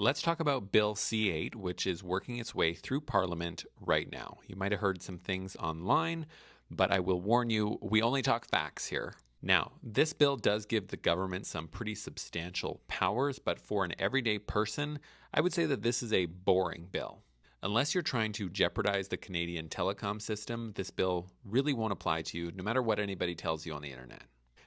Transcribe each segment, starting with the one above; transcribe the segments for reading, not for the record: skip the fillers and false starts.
Let's talk about Bill C-8, which is working its way through Parliament right now. You might have heard some things online, but I will warn you, we only talk facts here. Now, this bill does give the government some pretty substantial powers, but for an everyday person, I would say that this is a boring bill. Unless you're trying to jeopardize the Canadian telecom system, this bill really won't apply to you, no matter what anybody tells you on the internet.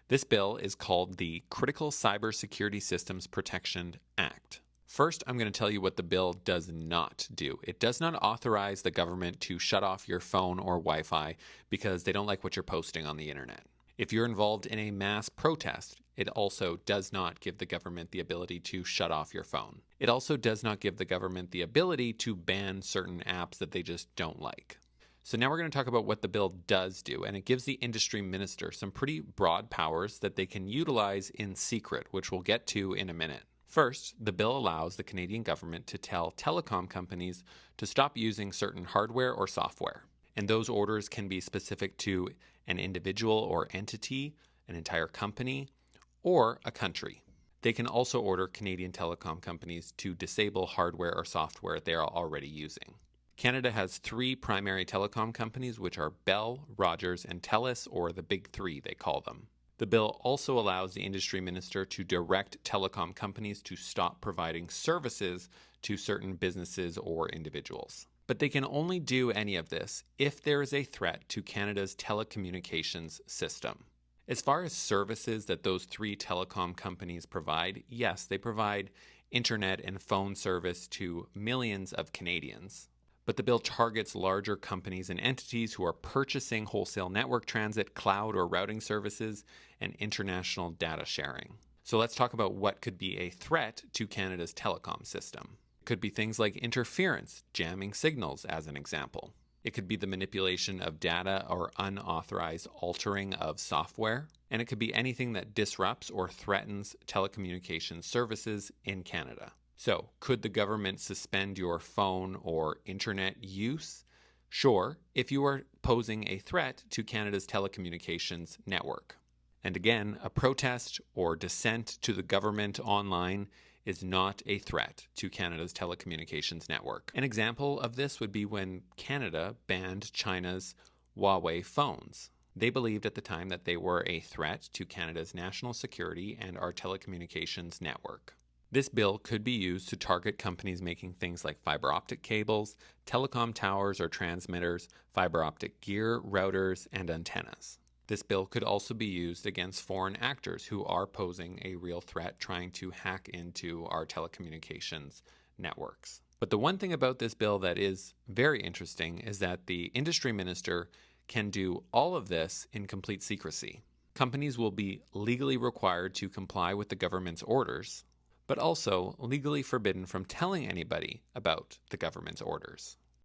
This bill is called the Critical Cybersecurity Systems Protection Act. First, I'm going to tell you what the bill does not do. It does not authorize the government to shut off your phone or Wi-Fi because they don't like what you're posting on the internet. If you're involved in a mass protest, it also does not give the government the ability to shut off your phone. It also does not give the government the ability to ban certain apps that they just don't like. So now we're going to talk about what the bill does do, and it gives the industry minister some pretty broad powers that they can utilize in secret, which we'll get to in a minute. First, the bill allows the Canadian government to tell telecom companies to stop using certain hardware or software. And those orders can be specific to an individual or entity, an entire company, or a country. They can also order Canadian telecom companies to disable hardware or software they are already using. Canada has three primary telecom companies, which are Bell, Rogers, and TELUS, or the Big Three, they call them. The bill also allows the industry minister to direct telecom companies to stop providing services to certain businesses or individuals. But they can only do any of this if there is a threat to Canada's telecommunications system. As far as services that those three telecom companies provide, yes, they provide internet and phone service to millions of Canadians. But the bill targets larger companies and entities who are purchasing wholesale network transit, cloud or routing services, and international data sharing. So let's talk about what could be a threat to Canada's telecom system. It could be things like interference, jamming signals as an example. It could be the manipulation of data or unauthorized altering of software. And it could be anything that disrupts or threatens telecommunications services in Canada. So, could the government suspend your phone or internet use? Sure, if you are posing a threat to Canada's telecommunications network. And again, a protest or dissent to the government online is not a threat to Canada's telecommunications network. An example of this would be when Canada banned China's Huawei phones. They believed at the time that they were a threat to Canada's national security and our telecommunications network. This bill could be used to target companies making things like fiber optic cables, telecom towers or transmitters, fiber optic gear, routers, and antennas. This bill could also be used against foreign actors who are posing a real threat trying to hack into our telecommunications networks. But the one thing about this bill that is very interesting is that the industry minister can do all of this in complete secrecy. Companies will be legally required to comply with the government's orders, but also legally forbidden from telling anybody about the government's orders.